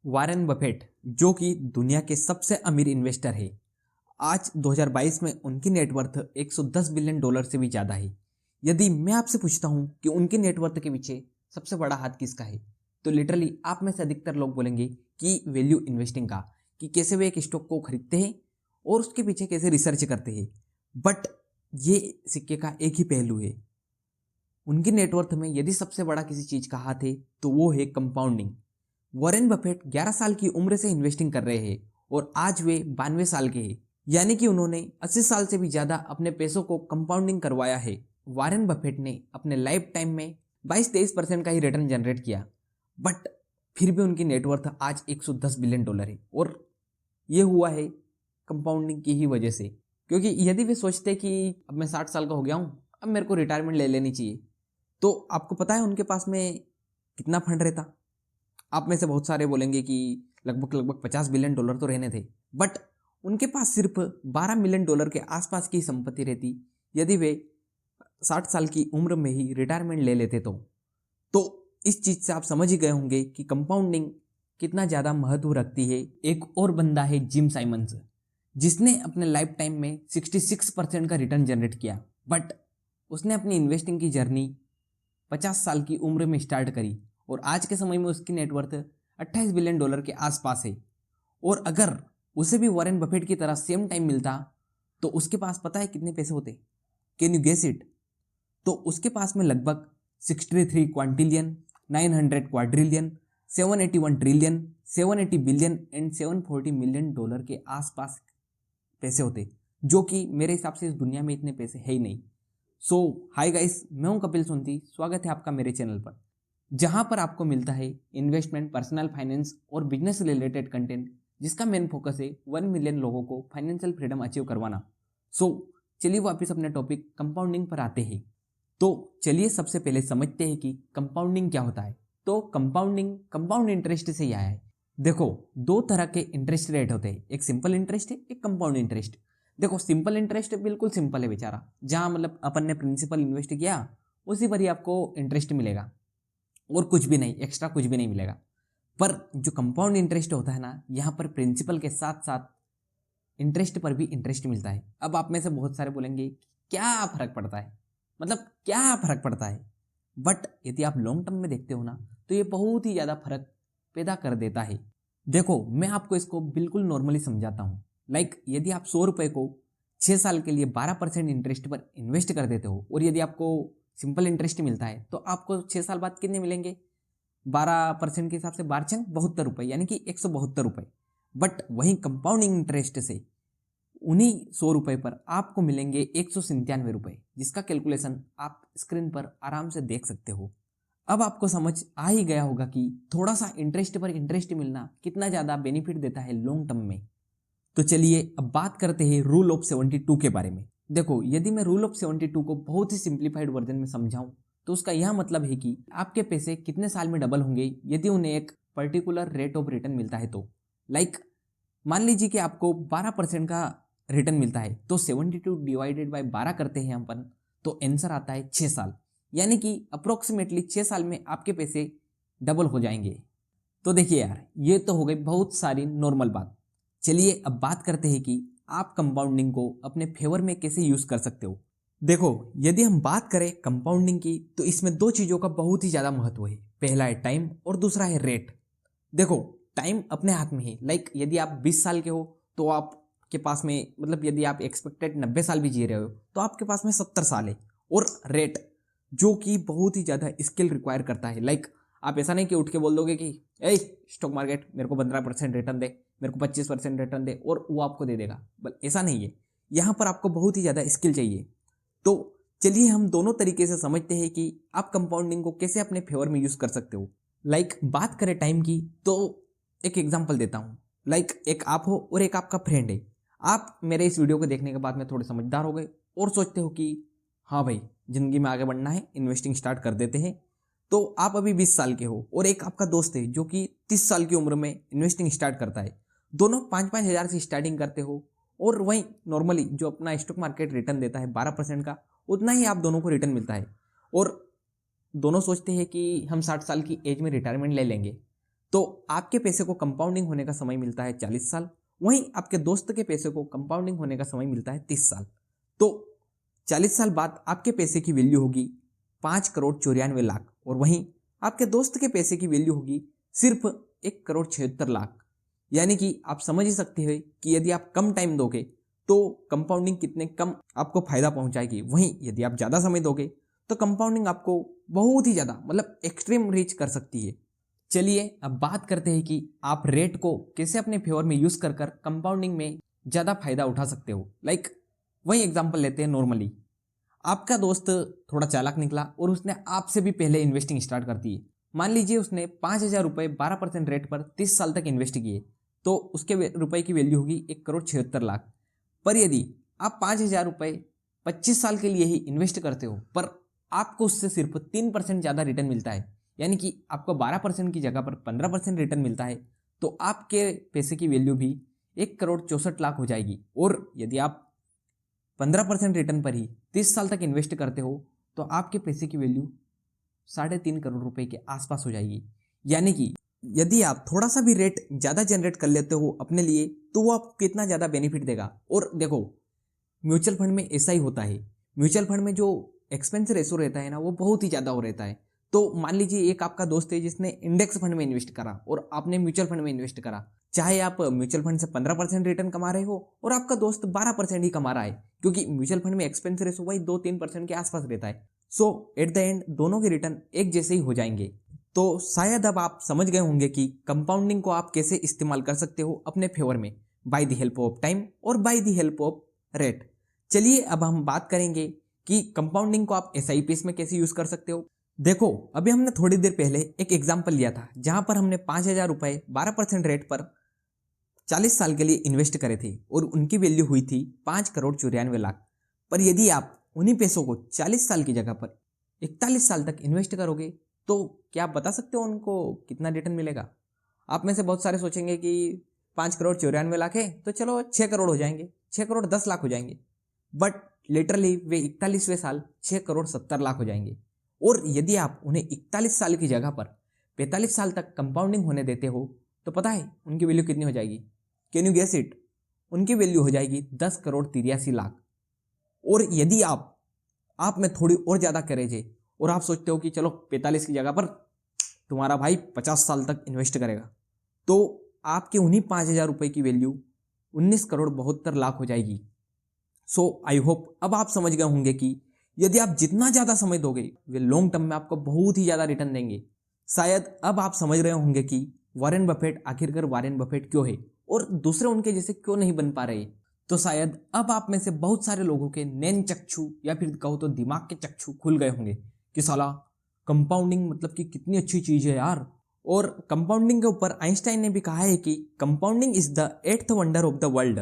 Warren Buffett जो कि दुनिया के सबसे अमीर इन्वेस्टर है, आज 2022 में उनकी नेटवर्थ 110 बिलियन डॉलर से भी ज़्यादा है। यदि मैं आपसे पूछता हूं कि उनकी नेटवर्थ के पीछे सबसे बड़ा हाथ किसका है, तो लिटरली आप में से अधिकतर लोग बोलेंगे कि वैल्यू इन्वेस्टिंग का, कि कैसे वे एक स्टॉक को खरीदते हैं और उसके पीछे कैसे रिसर्च करते हैं। बट ये सिक्के का एक ही पहलू है। उनकी नेटवर्थ में यदि सबसे बड़ा किसी चीज़ का हाथ है तो वो है कंपाउंडिंग। वॉरेन बफेट 11 साल की उम्र से इन्वेस्टिंग कर रहे हैं और आज वे 92 साल के हैं, यानी कि उन्होंने 80 साल से भी ज़्यादा अपने पैसों को कंपाउंडिंग करवाया है। वॉरेन बफेट ने अपने लाइफ टाइम में 22-23% का ही रिटर्न जनरेट किया, बट फिर भी उनकी नेटवर्थ आज 110 बिलियन डॉलर है। और ये हुआ है कंपाउंडिंग की ही वजह से, क्योंकि यदि वे सोचते कि अब मैं 60 साल का हो गया हूँ, अब मेरे को रिटायरमेंट ले लेनी चाहिए, तो आपको पता है उनके पास में कितना फंड रहता। आप में से बहुत सारे बोलेंगे कि लगभग 50 बिलियन डॉलर तो रहने थे, बट उनके पास सिर्फ 12 मिलियन डॉलर के आसपास की संपत्ति रहती यदि वे 60 साल की उम्र में ही रिटायरमेंट ले लेते तो इस चीज़ से आप समझ ही गए होंगे कि कंपाउंडिंग कितना ज़्यादा महत्व रखती है। एक और बंदा है जिम साइमंस, जिसने अपने लाइफ टाइम में 66% का रिटर्न जनरेट किया, बट उसने अपनी इन्वेस्टिंग की जर्नी 50 साल की उम्र में स्टार्ट करी और आज के समय में उसकी नेटवर्थ 28 बिलियन डॉलर के आसपास है। और अगर उसे भी वॉरेन बफेट की तरह सेम टाइम मिलता तो उसके पास पता है कितने पैसे होते? Can you guess it? तो उसके पास में लगभग 63 quintillion, 900 quadrillion, 781 trillion, 780 billion and 740 million dollar के आसपास पैसे होते, जो कि मेरे हिसाब से इस दुनिया में इतने पैसे है ही नहीं। सो हाय गाइस, मैं हूं कपिल सोंती, स्वागत है आपका मेरे चैनल पर, जहां पर आपको मिलता है इन्वेस्टमेंट, पर्सनल फाइनेंस और बिजनेस रिलेटेड कंटेंट, जिसका मेन फोकस है 1 मिलियन लोगों को फाइनेंशियल फ्रीडम अचीव करवाना। सो चलिए वापस अपने टॉपिक कंपाउंडिंग पर आते हैं। तो चलिए सबसे पहले समझते हैं कि कंपाउंडिंग क्या होता है। तो कंपाउंडिंग कंपाउंड इंटरेस्ट से ही आया है। देखो, दो तरह के इंटरेस्ट रेट होते हैं, एक सिंपल इंटरेस्ट है, एक कंपाउंड इंटरेस्ट। देखो, सिंपल इंटरेस्ट बिल्कुल सिंपल है बेचारा, जहां मतलब अपन ने प्रिंसिपल इन्वेस्ट किया उसी पर ही आपको इंटरेस्ट मिलेगा और कुछ भी नहीं, एक्स्ट्रा कुछ भी नहीं मिलेगा। पर जो कंपाउंड इंटरेस्ट होता है ना, यहाँ पर प्रिंसिपल के साथ साथ इंटरेस्ट पर भी इंटरेस्ट मिलता है। अब आप में से बहुत सारे बोलेंगे क्या फर्क पड़ता है, मतलब क्या फर्क पड़ता है? बट यदि आप लॉन्ग टर्म में देखते हो ना, तो ये बहुत ही ज़्यादा फर्क पैदा कर देता है। देखो, मैं आपको इसको बिल्कुल नॉर्मली समझाता हूँ। लाइक यदि आप 100 रुपये को 6 साल के लिए 12% इंटरेस्ट पर इन्वेस्ट कर देते हो और यदि आपको सिंपल इंटरेस्ट मिलता है तो आपको 6 साल बाद कितने मिलेंगे? 12% के हिसाब से 12×72 रुपये, यानी कि 172 रुपये। बट वहीं कंपाउंडिंग इंटरेस्ट से उन्हीं 100 रुपये पर आपको मिलेंगे 197 रुपये, जिसका कैलकुलेशन आप स्क्रीन पर आराम से देख सकते हो। अब आपको समझ आ ही गया होगा कि थोड़ा सा इंटरेस्ट पर इंटरेस्ट मिलना कितना ज़्यादा बेनिफिट देता है लॉन्ग टर्म में। तो चलिए अब बात करते हैं रूल ऑफ 72 के बारे में। देखो, यदि मैं रूल ऑफ 72 को बहुत ही सिंप्लीफाइड वर्जन में समझाऊं तो उसका यह मतलब है कि आपके पैसे कितने साल में डबल होंगे यदि उन्हें एक पर्टिकुलर रेट ऑफ रिटर्न मिलता है तो। लाइक मान लीजिए कि आपको 12% का रिटर्न मिलता है, तो 72 डिवाइडेड बाय 12 करते हैं अपन, तो आंसर आता है 6 साल, यानी कि अप्रोक्सीमेटली 6 साल में आपके पैसे डबल हो जाएंगे। तो देखिए यार, ये तो हो गई बहुत सारी नॉर्मल बात। चलिए अब बात करते हैं कि आप कंपाउंडिंग को अपने फेवर में कैसे यूज कर सकते हो। देखो, यदि हम बात करें कंपाउंडिंग की, तो इसमें दो चीजों का बहुत ही ज्यादा महत्व है। पहला है टाइम और दूसरा है रेट। देखो, टाइम अपने हाथ में है। लाइक यदि आप 20 साल के हो तो आपके पास में, मतलब यदि आप एक्सपेक्टेड 90 साल भी जी रहे हो तो आपके पास में 70 साल है। और रेट जो कि बहुत ही ज़्यादा स्किल रिक्वायर करता है। लाइक आप ऐसा नहीं कि उठ के बोल दोगे कि ए स्टॉक मार्केट मेरे को 15% रिटर्न दे, मेरे को 25% रिटर्न दे, और वो आपको दे देगा। बट ऐसा नहीं है, यहाँ पर आपको बहुत ही ज़्यादा स्किल चाहिए। तो चलिए हम दोनों तरीके से समझते हैं कि आप कंपाउंडिंग को कैसे अपने फेवर में यूज़ कर सकते हो। लाइक बात करें टाइम की, तो एक एग्जांपल देता हूँ। लाइक एक आप हो और एक आपका फ्रेंड है। आप मेरे इस वीडियो को देखने के बाद में थोड़े समझदार हो गए और सोचते हो कि हाँ भाई, ज़िंदगी में आगे बढ़ना है, इन्वेस्टिंग स्टार्ट कर देते हैं। तो आप अभी 20 साल के हो और एक आपका दोस्त है जो कि 30 साल की उम्र में इन्वेस्टिंग स्टार्ट करता है। दोनों 5-5 हज़ार से स्टार्टिंग करते हो और वहीं नॉर्मली जो अपना स्टॉक मार्केट रिटर्न देता है 12% का, उतना ही आप दोनों को रिटर्न मिलता है। और दोनों सोचते हैं कि हम 60 साल की एज में रिटायरमेंट ले लेंगे। तो आपके पैसे को कंपाउंडिंग होने का समय मिलता है 40 साल, वहीं आपके दोस्त के पैसे को कंपाउंडिंग होने का समय मिलता है 30 साल। तो 40 साल बाद आपके पैसे की वैल्यू होगी 5,94,00,000 और वहीं आपके दोस्त के पैसे की वैल्यू होगी सिर्फ 1,76,00,000। यानी कि आप समझ ही सकते हैं कि यदि आप कम टाइम दोगे तो कंपाउंडिंग कितने कम आपको फायदा पहुंचाएगी, वहीं यदि आप ज़्यादा समय दोगे तो कंपाउंडिंग आपको बहुत ही ज़्यादा मतलब एक्सट्रीम रीच कर सकती है। चलिए अब बात करते हैं कि आप रेट को कैसे अपने फेवर में यूज़ कर कर कंपाउंडिंग में ज़्यादा फायदा उठा सकते हो। वही एग्जांपल लेते हैं। नॉर्मली आपका दोस्त थोड़ा चालाक निकला और उसने आपसे भी पहले इन्वेस्टिंग स्टार्ट कर दी। मान लीजिए उसने 5,000 रुपये 12% रेट पर 30 साल तक इन्वेस्ट किए, तो उसके रुपए की वैल्यू होगी 1,76,00,000। पर यदि आप 5,000 रुपये 25 साल के लिए ही इन्वेस्ट करते हो पर आपको उससे सिर्फ 3% ज़्यादा रिटर्न मिलता है, यानी कि आपको 12% की जगह पर 15% रिटर्न मिलता है, तो आपके पैसे की वैल्यू भी 1,64,00,000 हो जाएगी। और यदि आप 15% रिटर्न पर ही 30 साल तक इन्वेस्ट करते हो तो आपके पैसे की वैल्यू 3.5 करोड़ रुपए के आसपास हो जाएगी। यानी कि यदि आप थोड़ा सा भी रेट ज़्यादा जनरेट कर लेते हो अपने लिए तो वो आपको कितना ज़्यादा बेनिफिट देगा। और देखो म्यूचुअल फंड में ऐसा ही होता है। म्यूचुअल फंड में जो एक्सपेंस रेशो रहता है ना वो बहुत ही ज़्यादा हो रहता है। तो मान लीजिए एक आपका दोस्त है जिसने इंडेक्स फंड में इन्वेस्ट करा और आपने म्यूचुअल फंड में इन्वेस्ट करा, चाहे आप म्यूचुअल फंड से 15% रिटर्न कमा रहे हो और आपका दोस्त 12% ही कमा रहा है, क्योंकि म्यूचुअल फंड में एक्सपेंस रेशो वही 2-3% के आसपास रहता है। सो एट द एंड दोनों के रिटर्न एक जैसे ही हो जाएंगे। तो शायद अब आप समझ गए होंगे कि कंपाउंडिंग को आप कैसे इस्तेमाल कर सकते हो अपने फेवर में, by the help of time और by the help of rate. चलिए अब हम बात करेंगे कि कंपाउंडिंग को आप SIPs में कैसे यूज कर सकते हो। देखो अभी हमने थोड़ी देर पहले एक एग्जाम्पल लिया था जहां पर हमने 5,000 रुपये 12% रेट पर 40 साल के लिए इन्वेस्ट करे थे और उनकी वैल्यू हुई थी 5,94,00,000। पर यदि आप उन्हीं पैसों को 40 साल की जगह पर 41 साल तक इन्वेस्ट करोगे तो क्या आप बता सकते हो उनको कितना रिटर्न मिलेगा? आप में से बहुत सारे सोचेंगे कि 5,94,00,000 है तो चलो 6 करोड़ हो जाएंगे, 6,10,00,000 हो जाएंगे। बट लिटरली वे 41वें साल 6,70,00,000 हो जाएंगे। और यदि आप उन्हें 41 साल की जगह पर 45 साल तक कंपाउंडिंग होने देते हो तो पता है उनकी वैल्यू कितनी हो जाएगी? Can you guess it? उनकी वैल्यू हो जाएगी 10,83,00,000। और यदि आप में थोड़ी और ज़्यादा करेज है और आप सोचते हो कि चलो 45 की जगह पर तुम्हारा भाई 50 साल तक इन्वेस्ट करेगा, तो आपके उन्हीं 5,000 रुपये की वैल्यू 19,72,00,000 हो जाएगी। सो आई होप अब आप समझ गए होंगे कि यदि आप जितना ज़्यादा समय दोगे वे लॉन्ग टर्म में आपको बहुत ही ज़्यादा रिटर्न देंगे। शायद अब आप समझ रहे होंगे कि वॉरेन बफेट आखिरकार वॉरेन बफेट क्यों है और दूसरे उनके जैसे क्यों नहीं बन पा रहे। तो शायद अब आप में से बहुत सारे लोगों के नैन चक्षु या फिर कहो तो दिमाग के चक्षु खुल गए होंगे कि साला कंपाउंडिंग मतलब कि कितनी अच्छी चीज़ है यार। और कंपाउंडिंग के ऊपर आइंस्टाइन ने भी कहा है कि compounding is the 8th wonder of the world,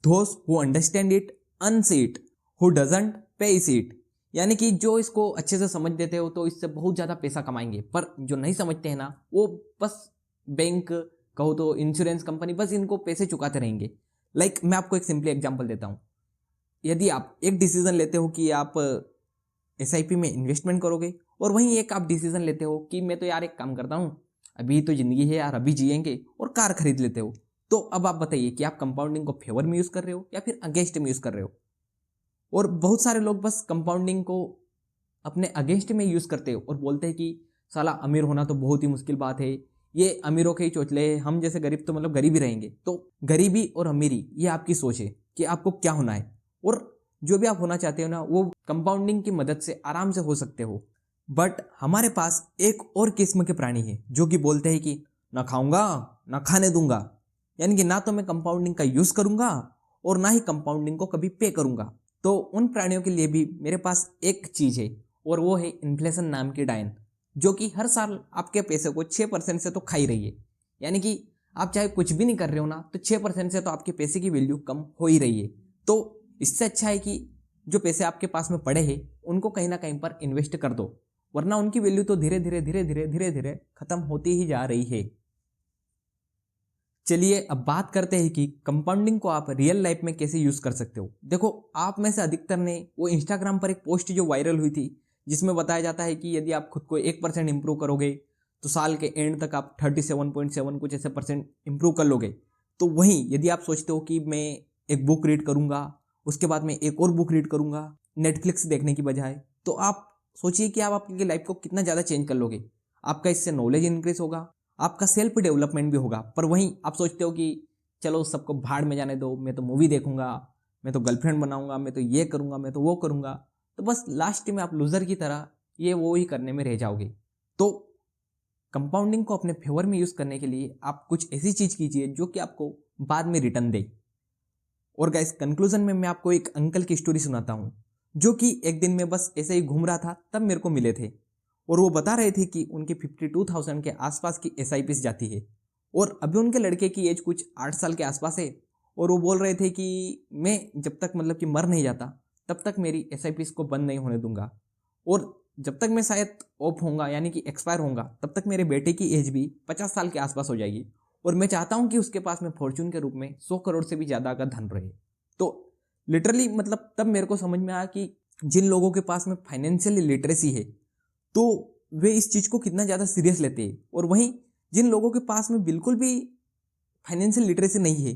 those who understand it unsee it, who doesn't पे इट। यानी कि जो इसको अच्छे से समझ देते हो तो इससे बहुत ज़्यादा पैसा कमाएंगे, पर जो नहीं समझते हैं ना वो बस बैंक कहो तो इंश्योरेंस कंपनी बस इनको पैसे चुकाते रहेंगे। मैं आपको एक सिंपली एग्जांपल देता हूँ। यदि आप एक डिसीजन लेते हो कि आप SIP में इन्वेस्टमेंट करोगे और वहीं एक आप डिसीजन लेते हो कि मैं तो यार एक काम करता हूँ, अभी तो ज़िंदगी है यार, अभी जिएंगे, और कार खरीद लेते हो, तो अब आप बताइए कि आप कंपाउंडिंग को फेवर में यूज़ कर रहे हो या फिर अगेंस्ट में यूज़ कर रहे हो। और बहुत सारे लोग बस कंपाउंडिंग को अपने अगेंस्ट में यूज़ करते हो और बोलते हैं कि साला अमीर होना तो बहुत ही मुश्किल बात है, ये अमीरों के ही चोचले हैं, हम जैसे गरीब तो मतलब गरीब ही रहेंगे। तो गरीबी और अमीरी ये आपकी सोच है कि आपको क्या होना है, और जो भी आप होना चाहते हो ना वो कंपाउंडिंग की मदद से आराम से हो सकते हो। बट हमारे पास एक और किस्म के प्राणी है जो कि बोलते हैं कि ना खाऊंगा ना खाने दूंगा, यानी कि ना तो मैं कंपाउंडिंग का यूज़ करूंगा और ना ही कंपाउंडिंग को कभी पे करूंगा। तो उन प्राणियों के लिए भी मेरे पास एक चीज़ है और वो है इन्फ्लेशन नाम की डायन, जो कि हर साल आपके पैसे को 6% से तो खा ही रही है। यानी कि आप चाहे कुछ भी नहीं कर रहे हो ना तो 6% से तो आपके पैसे की वैल्यू कम हो ही रही है। तो इससे अच्छा है कि जो पैसे आपके पास में पड़े हैं उनको कहीं ना कहीं पर इन्वेस्ट कर दो, वरना उनकी वैल्यू तो धीरे धीरे धीरे धीरे धीरे धीरे खत्म होती ही जा रही है। चलिए अब बात करते हैं कि कंपाउंडिंग को आप रियल लाइफ में कैसे यूज़ कर सकते हो। देखो आप में से अधिकतर ने वो इंस्टाग्राम पर एक पोस्ट जो वायरल हुई थी जिसमें बताया जाता है कि यदि आप खुद को 1% इंप्रूव करोगे तो साल के एंड तक आप 37.7 कुछ ऐसे परसेंट इंप्रूव कर लोगे। तो वहीं यदि आप सोचते हो कि मैं एक बुक रीड करूंगा, उसके बाद मैं एक और बुक रीड करूंगा नेटफ्लिक्स देखने की बजाय, तो आप सोचिए कि आप आपकी लाइफ को कितना ज़्यादा चेंज कर लोगे। आपका इससे नॉलेज इंक्रीज होगा, आपका सेल्फ डेवलपमेंट भी होगा। पर वहीं आप सोचते हो कि चलो सबको भाड़ में जाने दो, मैं तो मूवी देखूंगा, मैं तो गर्लफ्रेंड बनाऊंगा, मैं तो ये करूंगा, मैं तो वो करूंगा, तो बस लास्ट में आप लूजर की तरह ये वो ही करने में रह जाओगे। तो कंपाउंडिंग को अपने फेवर में यूज करने के लिए आप कुछ ऐसी चीज कीजिए जो कि आपको बाद में रिटर्न दे। और गाइस कंक्लूजन में मैं आपको एक अंकल की स्टोरी सुनाता हूँ, जो कि एक दिन में बस ऐसे ही घूम रहा था तब मेरे को मिले थे। और वो बता रहे थे कि उनकी 52,000 के आसपास की SIP जाती है, और अभी उनके लड़के की एज कुछ 8 साल के आसपास है। और वो बोल रहे थे कि मैं जब तक मतलब कि मर नहीं जाता तब तक मेरी SIP को बंद नहीं होने दूंगा, और जब तक मैं शायद ऑफ होऊंगा यानी कि एक्सपायर होऊंगा तब तक मेरे बेटे की एज भी 50 साल के आसपास हो जाएगी। और मैं चाहता हूं कि उसके पास में फॉर्चून के रूप में 100 करोड़ से भी ज़्यादा का धन रहे। तो लिटरली मतलब तब मेरे को समझ में आया कि जिन लोगों के पास में फाइनेंशियल लिटरेसी है तो वे इस चीज़ को कितना ज़्यादा सीरियस लेते हैं, और वहीं जिन लोगों के पास में बिल्कुल भी फाइनेंशियल लिटरेसी नहीं है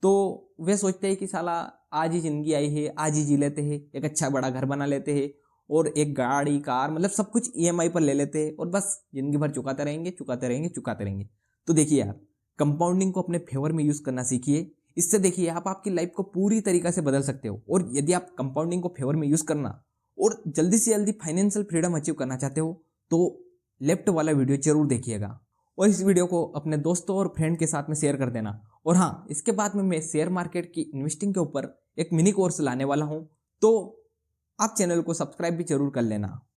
तो वे सोचते हैं कि साला आज ही जिंदगी आई है, आज ही जी लेते हैं, एक अच्छा बड़ा घर बना लेते हैं और एक गाड़ी कार मतलब सब कुछ EMI पर ले लेते हैं, और बस जिंदगी भर चुकाते रहेंगे चुकाते रहेंगे चुकाते रहेंगे। तो देखिए यार, कंपाउंडिंग को अपने फेवर में यूज करना सीखिए। इससे देखिए आप आपकी लाइफ को पूरी तरीके से बदल सकते हो। और यदि आप कंपाउंडिंग को फेवर में यूज करना और जल्दी से जल्दी फाइनेंशियल फ्रीडम अचीव करना चाहते हो तो लेफ्ट वाला वीडियो जरूर देखिएगा, और इस वीडियो को अपने दोस्तों और फ्रेंड के साथ में शेयर कर देना। और हाँ, इसके बाद में मैं शेयर मार्केट की इन्वेस्टिंग के ऊपर एक मिनी कोर्स लाने वाला हूँ, तो आप चैनल को सब्सक्राइब भी जरूर कर लेना।